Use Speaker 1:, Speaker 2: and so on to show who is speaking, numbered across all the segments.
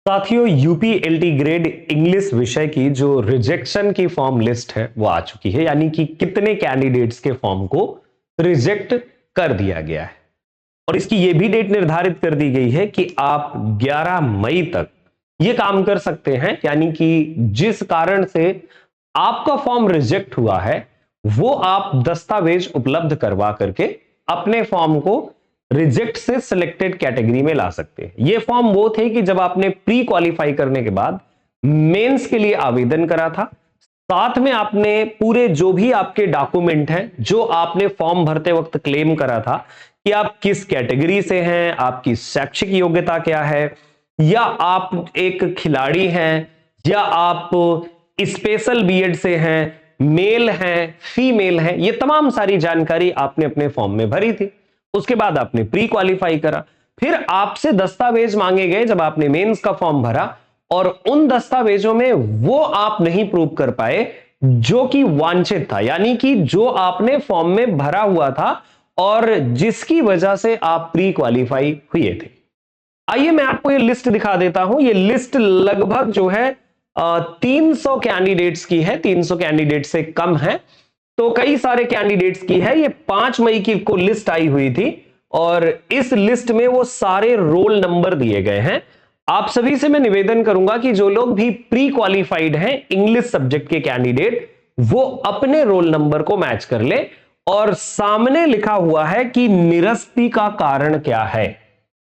Speaker 1: साथियों, UP LT grade English विषय की जो रिजेक्शन की फॉर्म लिस्ट है वो आ चुकी है, यानी कि कितने कैंडिडेट्स के फॉर्म को रिजेक्ट कर दिया गया है। और इसकी ये भी डेट निर्धारित कर दी गई है कि आप 11 मई तक ये काम कर सकते हैं, यानी कि जिस कारण से आपका फॉर्म रिजेक्ट हुआ है वो आप दस्तावेज उपलब्ध करवा करके अपने फॉर्म को रिजेक्ट से सिलेक्टेड कैटेगरी में ला सकते हैं। ये फॉर्म वो थे कि जब आपने प्री क्वालिफाई करने के बाद मेंस के लिए आवेदन करा था, साथ में आपने पूरे जो भी आपके डॉक्यूमेंट हैं जो आपने फॉर्म भरते वक्त क्लेम करा था कि आप किस कैटेगरी से हैं, आपकी शैक्षिक योग्यता क्या है, या आप एक खिलाड़ी हैं, या आप स्पेशल बीएड से हैं, मेल हैं, फीमेल हैं, ये तमाम सारी जानकारी आपने अपने फॉर्म में भरी थी। उसके बाद आपने प्री क्वालिफाई करा, फिर आपसे दस्तावेज मांगे गए जब आपने मेंस का फॉर्म भरा, और उन दस्तावेजों में वो आप नहीं प्रूव कर पाए जो कि वांछित था, यानी कि जो आपने फॉर्म में भरा हुआ था और जिसकी वजह से आप प्री क्वालिफाई हुए थे। आइए मैं आपको ये लिस्ट दिखा देता हूं। ये लिस्ट लगभग जो है 300 कैंडिडेट्स की है, 300 कैंडिडेट से कम है, तो कई सारे कैंडिडेट्स की है। ये 5 मई की को लिस्ट आई हुई थी और इस लिस्ट में वो सारे रोल नंबर दिए गए हैं। आप सभी से मैं निवेदन करूंगा कि जो लोग भी प्री क्वालिफाइड हैं इंग्लिश सब्जेक्ट के कैंडिडेट, वो अपने रोल नंबर को मैच कर ले। और सामने लिखा हुआ है कि निरस्ती का कारण क्या है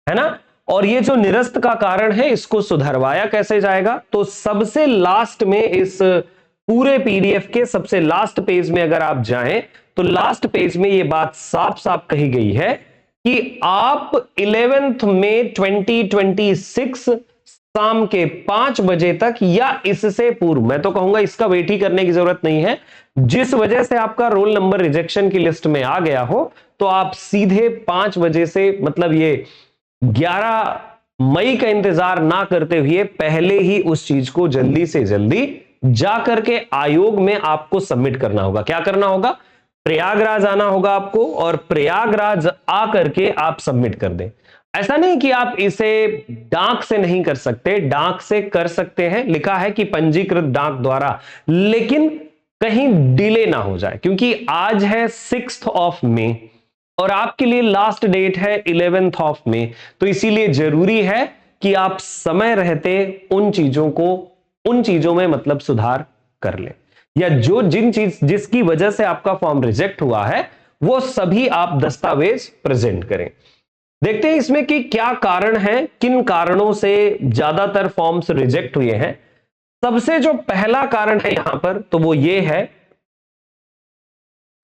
Speaker 1: ना। और ये जो निरस्त का कारण है इसको सुधरवाया कैसे जाएगा, तो सबसे लास्ट में इस पूरे पीडीएफ के सबसे लास्ट पेज में अगर आप जाएं तो लास्ट पेज में ये बात साफ साफ कही गई है कि आप 11 मई 2026 शाम के 5 बजे तक या इससे पूर्व, मैं तो कहूंगा इसका वेट ही करने की जरूरत नहीं है, जिस वजह से आपका रोल नंबर रिजेक्शन की लिस्ट में आ गया हो तो आप सीधे 5 बजे से, मतलब ये 11 मई का इंतजार ना करते हुए पहले ही उस चीज को जल्दी से जल्दी जाकर के आयोग में आपको सबमिट करना होगा। क्या करना होगा? प्रयागराज आना होगा आपको और प्रयागराज आकर के आप सबमिट कर दें। ऐसा नहीं कि आप इसे डाक से नहीं कर सकते, डाक से कर सकते हैं, लिखा है कि पंजीकृत डाक द्वारा, लेकिन कहीं डिले ना हो जाए, क्योंकि आज है 6 मई और आपके लिए लास्ट डेट है 11 मई, तो इसीलिए जरूरी है कि आप समय रहते उन चीजों में मतलब सुधार कर लें, या जो जिसकी वजह से आपका फॉर्म रिजेक्ट हुआ है वो सभी आप दस्तावेज प्रेजेंट करें। देखते हैं इसमें कि क्या कारण है, किन कारणों से ज्यादातर फॉर्म्स रिजेक्ट हुए हैं। सबसे जो पहला कारण है यहां पर तो वो ये है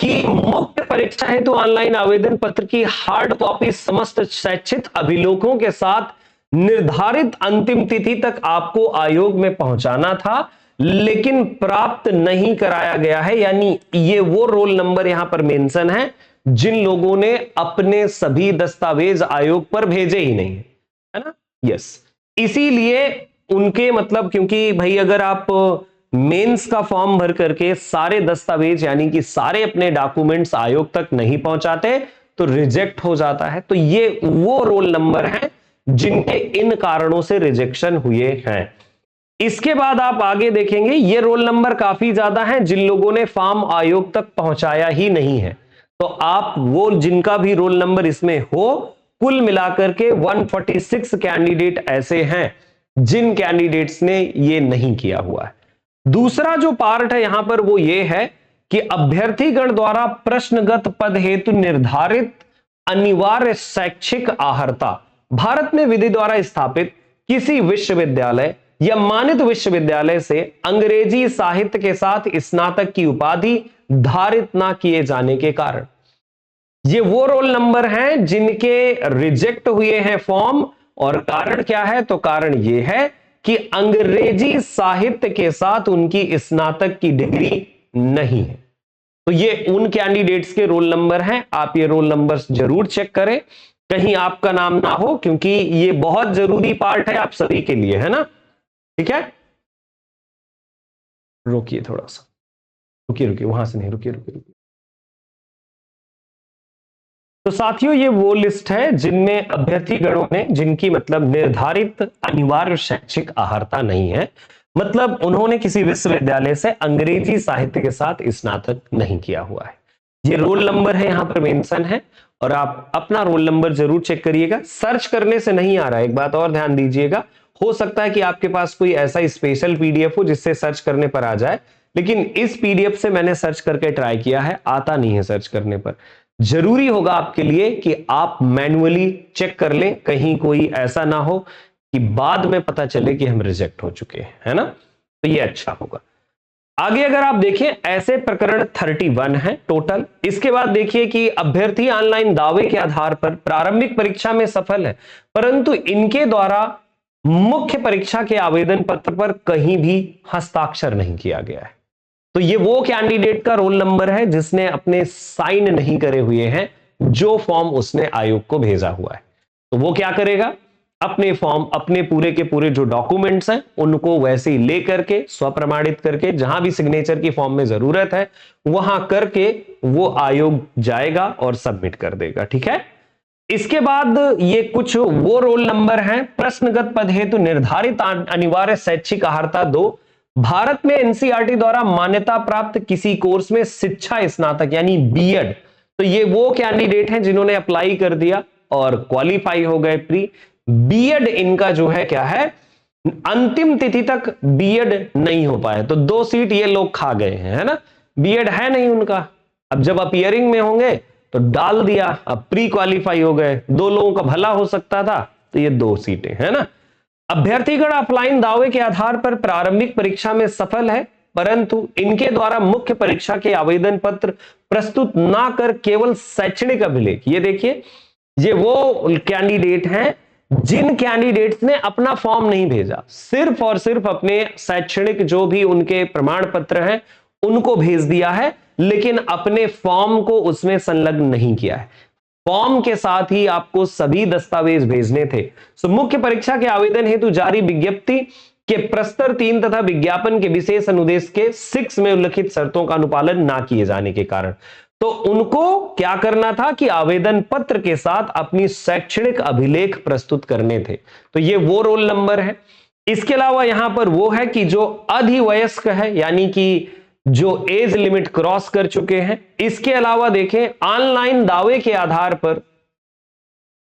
Speaker 1: कि मुख्य परीक्षा हेतु तो ऑनलाइन आवेदन पत्र की हार्ड कॉपी समस्त शैक्षिक अभिलेखों के साथ निर्धारित अंतिम तिथि तक आपको आयोग में पहुंचाना था, लेकिन प्राप्त नहीं कराया गया है। यानी ये वो रोल नंबर यहां पर मेंशन है जिन लोगों ने अपने सभी दस्तावेज आयोग पर भेजे ही नहीं है ना। यस, इसीलिए उनके मतलब, क्योंकि भाई अगर आप मेंस का फॉर्म भर करके सारे दस्तावेज यानी कि सारे अपने डॉक्यूमेंट्स आयोग तक नहीं पहुंचाते तो रिजेक्ट हो जाता है। तो ये वो रोल नंबर हैं जिनके इन कारणों से रिजेक्शन हुए हैं। इसके बाद आप आगे देखेंगे ये रोल नंबर काफी ज्यादा हैं जिन लोगों ने फॉर्म आयोग तक पहुंचाया ही नहीं है। तो आप वो जिनका भी रोल नंबर इसमें हो, कुल मिलाकर के 146 कैंडिडेट ऐसे हैं जिन कैंडिडेट्स ने ये नहीं किया हुआ है। दूसरा जो पार्ट है यहां पर वो ये है कि अभ्यर्थीगण द्वारा प्रश्नगत पद हेतु निर्धारित अनिवार्य शैक्षिक अर्हता भारत में विधि द्वारा स्थापित किसी विश्वविद्यालय या मानित विश्वविद्यालय से अंग्रेजी साहित्य के साथ स्नातक की उपाधि धारित ना किए जाने के कारण ये वो रोल नंबर हैं जिनके रिजेक्ट हुए हैं फॉर्म। और कारण क्या है? तो कारण ये है कि अंग्रेजी साहित्य के साथ उनकी स्नातक की डिग्री नहीं है। तो ये उन कैंडिडेट्स के रोल नंबर हैं। आप ये रोल नंबर्स जरूर चेक करें, कहीं आपका नाम ना हो, क्योंकि ये बहुत जरूरी पार्ट है आप सभी के लिए, है ना। ठीक है, रुकिए थोड़ा सा, रुकिए रुकिए, वहां से नहीं, रुकिए रुकिए रुकिए। तो साथियों ये वो लिस्ट है जिनमें अभ्यर्थी गणों ने जिनकी मतलब निर्धारित अनिवार्य शैक्षिक अहर्ता नहीं है, मतलब उन्होंने किसी विश्वविद्यालय से अंग्रेजी साहित्य के साथ स्नातक नहीं किया हुआ है। ये रोल नंबर है यहां पर मेंशन है, और आप अपना रोल नंबर जरूर चेक करिएगा। सर्च करने से नहीं आ रहा है, एक बात और ध्यान दीजिएगा, हो सकता है कि आपके पास कोई ऐसा स्पेशल पीडीएफ हो जिससे सर्च करने पर आ जाए, लेकिन इस पीडीएफ से मैंने सर्च करके ट्राई किया है, आता नहीं है सर्च करने पर। जरूरी होगा आपके लिए कि आप मैन्युअली चेक कर लें, कहीं कोई ऐसा ना हो कि बाद में पता चले कि हम रिजेक्ट हो चुके हैं, है ना, तो ये अच्छा होगा। आगे अगर आप देखें, ऐसे प्रकरण 31 है टोटल। इसके बाद देखिए कि अभ्यर्थी ऑनलाइन दावे के आधार पर प्रारंभिक परीक्षा में सफल है, परंतु इनके द्वारा मुख्य परीक्षा के आवेदन पत्र पर कहीं भी हस्ताक्षर नहीं किया गया है। तो ये वो कैंडिडेट का रोल नंबर है जिसने अपने साइन नहीं करे हुए हैं जो फॉर्म उसने आयोग को भेजा हुआ है। तो वो क्या करेगा, अपने फॉर्म, अपने पूरे के पूरे जो डॉक्यूमेंट्स हैं उनको वैसे ही लेकर के स्वप्रमाणित करके, जहां भी सिग्नेचर की फॉर्म में जरूरत है वहां करके वो आयोग जाएगा और सबमिट कर देगा। ठीक है। इसके बाद ये कुछ वो रोल नंबर हैं। प्रश्नगत पद हेतु निर्धारित अनिवार्य शैक्षिक अहर्ता 2, भारत में एनसीईआरटी द्वारा मान्यता प्राप्त किसी कोर्स में शिक्षा स्नातक यानी बीएड। तो ये वो कैंडिडेट हैं जिन्होंने अप्लाई कर दिया और क्वालिफाई हो गए प्री। बीएड इनका जो है क्या है, अंतिम तिथि तक बीएड नहीं हो पाए, तो 2 सीट ये लोग खा गए हैं, है ना। बीएड है नहीं उनका, अब जब अपीयरिंग में होंगे तो डाल दिया, अब प्री क्वालिफाई हो गए, 2 लोगों का भला हो सकता था, तो ये 2 सीटें, है ना। अभ्यर्थीगण ऑफलाइन दावे के आधार पर प्रारंभिक परीक्षा में सफल है, परंतु इनके द्वारा मुख्य परीक्षा के आवेदन पत्र प्रस्तुत ना कर केवल शैक्षणिक अभिलेख, ये देखिए ये वो कैंडिडेट हैं जिन कैंडिडेट्स ने अपना फॉर्म नहीं भेजा, सिर्फ और सिर्फ अपने शैक्षणिक जो भी उनके प्रमाण पत्र हैं उनको भेज दिया है, लेकिन अपने फॉर्म को उसमें संलग्न नहीं किया है। फॉर्म के साथ ही आपको सभी दस्तावेज भेजने थे। सो मुख्य परीक्षा के आवेदन हेतु जारी विज्ञप्ति के प्रस्तर 3 तथा विज्ञापन के विशेष अनुदेश के 6 में उल्लिखित शर्तों का अनुपालन ना किए जाने के कारण तो उनको क्या करना था कि आवेदन पत्र के साथ अपनी शैक्षणिक अभिलेख प्रस्तुत करने थे। तो ये वो रोल नंबर है। इसके अलावा यहां पर वो है कि जो अधिवयस्क है, यानी कि जो एज लिमिट क्रॉस कर चुके हैं। इसके अलावा देखें, ऑनलाइन दावे के आधार पर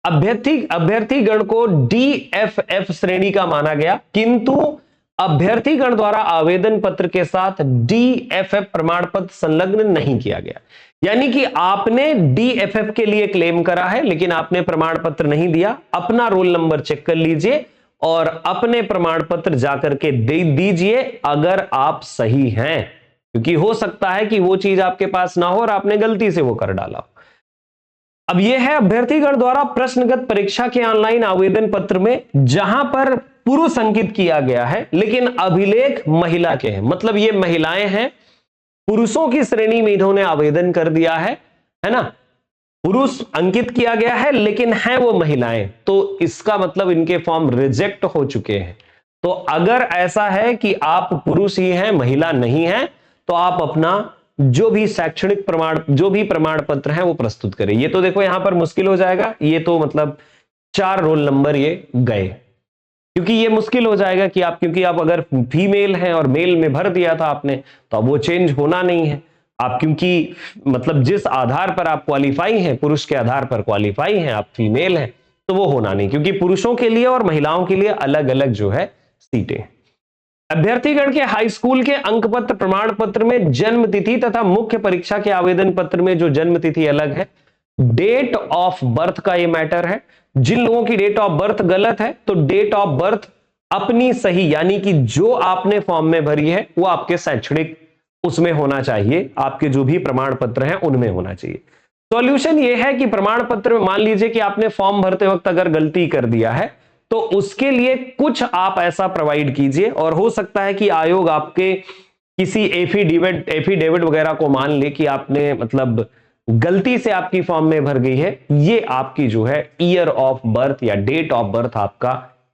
Speaker 1: अभ्यर्थीगण को डीएफएफ श्रेणी का माना गया, किंतु अभ्यर्थीगण द्वारा आवेदन पत्र के साथ डीएफएफ प्रमाण पत्र संलग्न नहीं किया गया। यानी कि आपने डीएफएफ के लिए क्लेम करा है लेकिन आपने प्रमाण पत्र नहीं दिया। अपना रोल नंबर चेक कर लीजिए और अपने प्रमाण पत्र जाकर के दे दीजिए अगर आप सही हैं, क्योंकि हो सकता है कि वो चीज आपके पास ना हो और आपने गलती से वो कर डाला। अब यह है अभ्यर्थीगण द्वारा प्रश्नगत परीक्षा के ऑनलाइन आवेदन पत्र में जहां पर पुरुष अंकित किया गया है लेकिन अभिलेख महिला के हैं, मतलब ये महिलाएं हैं, पुरुषों की श्रेणी में इन्होंने आवेदन कर दिया है ना। पुरुष अंकित किया गया है लेकिन हैं वो महिलाएं, तो इसका मतलब इनके फॉर्म रिजेक्ट हो चुके हैं। तो अगर ऐसा है कि आप पुरुष ही हैं, महिला नहीं है, तो आप अपना जो भी शैक्षणिक जो भी प्रमाण पत्र है वो प्रस्तुत करें। ये तो देखो यहां पर मुश्किल हो जाएगा, ये तो मतलब 4 रोल नंबर ये गए, क्योंकि ये मुश्किल हो जाएगा कि क्योंकि आप अगर फीमेल हैं और मेल में भर दिया था आपने, तो अब वो चेंज होना नहीं है। आप क्योंकि मतलब जिस आधार पर आप क्वालिफाई हैं, पुरुष के आधार पर क्वालिफाई हैं, आप फीमेल हैं, तो वो होना नहीं, क्योंकि पुरुषों के लिए और महिलाओं के लिए अलग अलग जो है सीटें। अभ्यर्थीगण के हाई स्कूल के अंक पत्र प्रमाण पत्र में जन्म तिथि तथा मुख्य परीक्षा के आवेदन पत्र में जो जन्म तिथि अलग है, डेट ऑफ बर्थ का ये मैटर है। जिन लोगों की डेट ऑफ बर्थ गलत है तो डेट ऑफ बर्थ अपनी सही, यानी कि जो आपने फॉर्म में भरी है वो आपके शैक्षणिक उसमें होना चाहिए, आपके जो भी प्रमाण पत्र हैं उनमें होना चाहिए। सॉल्यूशन ये है कि प्रमाण पत्र में मान लीजिए कि आपने फॉर्म भरते वक्त अगर गलती कर दिया है तो उसके लिए कुछ आप ऐसा प्रोवाइड कीजिए, और हो सकता है कि आयोग आपके किसी एफिडेविट वगैरह को मान ले कि आपने मतलब गलती से आपकी फॉर्म में भर गई है, ये आपकी जो है ईयर ऑफ बर्थ या डेट ऑफ बर्थ आपका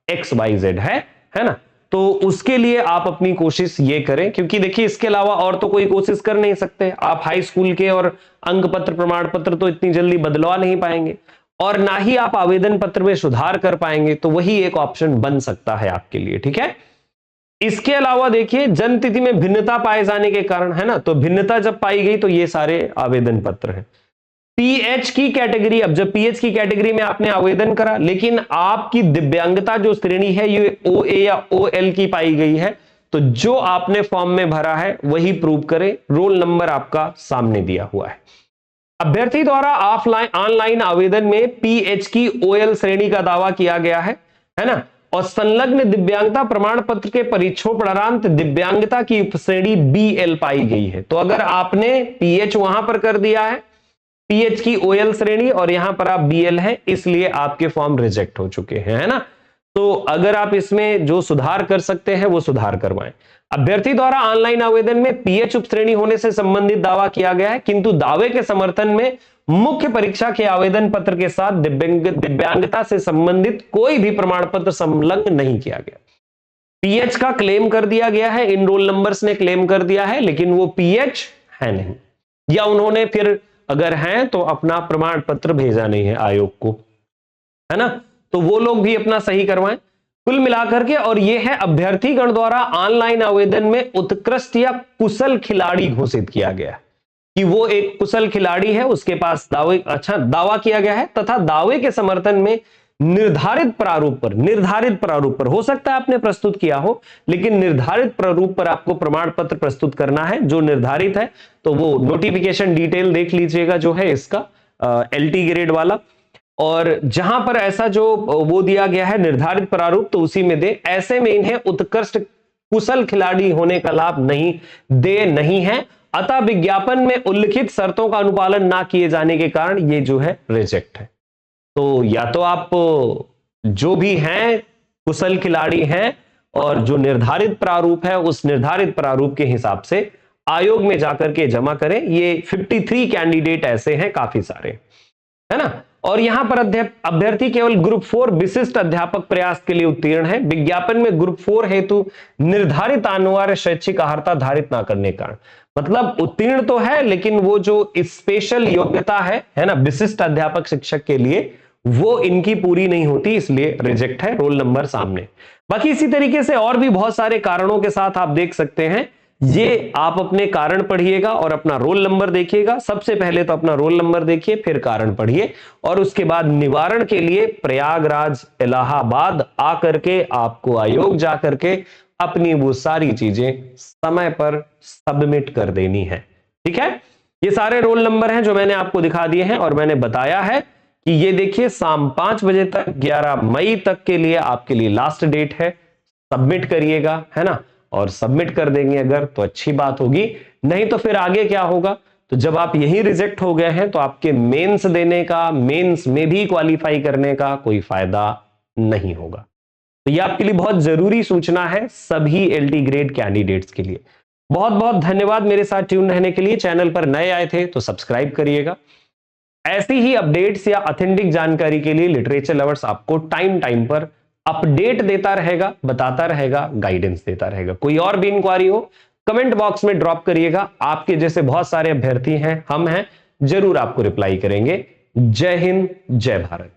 Speaker 1: XYZ है ना। तो उसके लिए आप अपनी कोशिश ये करें, क्योंकि देखिए इसके अलावा और तो कोई कोशिश कर नहीं सकते आप। हाई स्कूल के और अंक पत्र प्रमाण पत्र तो इतनी जल्दी बदलवा नहीं पाएंगे, और ना ही आप आवेदन पत्र में सुधार कर पाएंगे, तो वही एक ऑप्शन बन सकता है आपके लिए, ठीक है। इसके अलावा देखिए जन्म तिथि में भिन्नता पाए जाने के कारण, है ना, तो भिन्नता जब पाई गई तो ये सारे आवेदन पत्र हैं। पीएच की कैटेगरी, अब जब पीएच की कैटेगरी में आपने आवेदन करा लेकिन आपकी दिव्यांगता जो श्रेणी है ये ओए या ओएल की पाई गई है, तो जो आपने फॉर्म में भरा है वही प्रूव करें। रोल नंबर आपका सामने दिया हुआ है। अभ्यर्थी द्वारा ऑफलाइन ऑनलाइन आवेदन में पीएच की ओएल श्रेणी का दावा किया गया है ना, और संलग्न दिव्यांगता प्रमाण पत्र के परीक्षोपरांत दिव्यांगता की उपश्रेणी बीएल पाई गई है। तो अगर आपने पीएच वहां पर कर दिया है, पीएच की ओएल श्रेणी, और यहां पर आप बीएल है, इसलिए आपके फॉर्म रिजेक्ट हो चुके हैं, है ना। तो अगर आप इसमें जो सुधार कर सकते हैं वो सुधार करवाएं। अभ्यर्थी द्वारा ऑनलाइन आवेदन में पीएच उपश्रेणी होने से संबंधित दावा किया गया है, किंतु दावे के समर्थन में मुख्य परीक्षा के आवेदन पत्र के साथ दिव्यांगता से संबंधित कोई भी प्रमाण पत्र संलग्न नहीं किया गया। पीएच का क्लेम कर दिया गया है, इन रोल नंबर्स ने क्लेम कर दिया है, लेकिन वो पीएच है नहीं, या उन्होंने फिर अगर हैं तो अपना प्रमाण पत्र भेजा नहीं है आयोग को, है ना, तो वो लोग भी अपना सही करवाएं। कुल मिलाकर के, और ये है अभ्यर्थीगण द्वारा ऑनलाइन आवेदन में उत्कृष्ट या कुशल खिलाड़ी घोषित किया गया कि वो एक कुशल खिलाड़ी है, उसके पास दावा किया गया है, तथा दावे के समर्थन में निर्धारित प्रारूप पर हो सकता है आपने प्रस्तुत किया हो, लेकिन निर्धारित प्रारूप पर आपको प्रमाण पत्र प्रस्तुत करना है जो निर्धारित है। तो वो नोटिफिकेशन डिटेल देख लीजिएगा जो है इसका एलटी ग्रेड वाला, और जहां पर ऐसा जो वो दिया गया है निर्धारित प्रारूप, तो उसी में दे। ऐसे में इन्हें उत्कृष्ट कुशल खिलाड़ी होने का लाभ नहीं है, अतः विज्ञापन में उल्लिखित शर्तों का अनुपालन ना किए जाने के कारण ये जो है रिजेक्ट है। तो या तो आप जो भी हैं कुशल खिलाड़ी हैं और जो निर्धारित प्रारूप है उस निर्धारित प्रारूप के हिसाब से आयोग में जाकर के जमा करें। ये 53 कैंडिडेट ऐसे हैं, काफी सारे, है ना। और यहां पर अभ्यर्थी केवल ग्रुप 4 विशिष्ट अध्यापक प्रयास के लिए उत्तीर्ण है। विज्ञापन में ग्रुप 4 हेतु निर्धारित अनिवार्य शैक्षिक अर्हता धारित ना करने का, मतलब उत्तीर्ण तो है लेकिन वो जो स्पेशल योग्यता है ना, विशिष्ट अध्यापक शिक्षक के लिए, वो इनकी पूरी नहीं होती, इसलिए रिजेक्ट है। रोल नंबर सामने। बाकी इसी तरीके से और भी बहुत सारे कारणों के साथ आप देख सकते हैं। ये आप अपने कारण पढ़िएगा और अपना रोल नंबर देखिएगा। सबसे पहले तो अपना रोल नंबर देखिए, फिर कारण पढ़िए, और उसके बाद निवारण के लिए प्रयागराज इलाहाबाद आकर के आपको आयोग जाकर के अपनी वो सारी चीजें समय पर सबमिट कर देनी है, ठीक है। ये सारे रोल नंबर हैं जो मैंने आपको दिखा दिए हैं, और मैंने बताया है कि ये देखिए शाम 5 बजे तक 11 मई तक के लिए आपके लिए लास्ट डेट है। सबमिट करिएगा, है ना, और सबमिट कर देंगे अगर तो अच्छी बात होगी, नहीं तो फिर आगे क्या होगा, तो जब आप यही रिजेक्ट हो गए हैं तो आपके मेंस देने का, मेंस में भी क्वालिफाई करने का कोई फायदा नहीं होगा। तो ये आपके लिए बहुत जरूरी सूचना है सभी एलटी ग्रेड कैंडिडेट्स के लिए। बहुत बहुत धन्यवाद मेरे साथ ट्यून रहने के लिए। चैनल पर नए आए थे तो सब्सक्राइब करिएगा। ऐसी ही अपडेट्स या ऑथेंटिक जानकारी के लिए लिटरेचर लवर्स आपको टाइम टाइम पर अपडेट देता रहेगा, बताता रहेगा, गाइडेंस देता रहेगा। कोई और भी इंक्वायरी हो कमेंट बॉक्स में ड्रॉप करिएगा। आपके जैसे बहुत सारे अभ्यर्थी हैं, हम हैं, जरूर आपको रिप्लाई करेंगे। जय हिंद, जय भारत।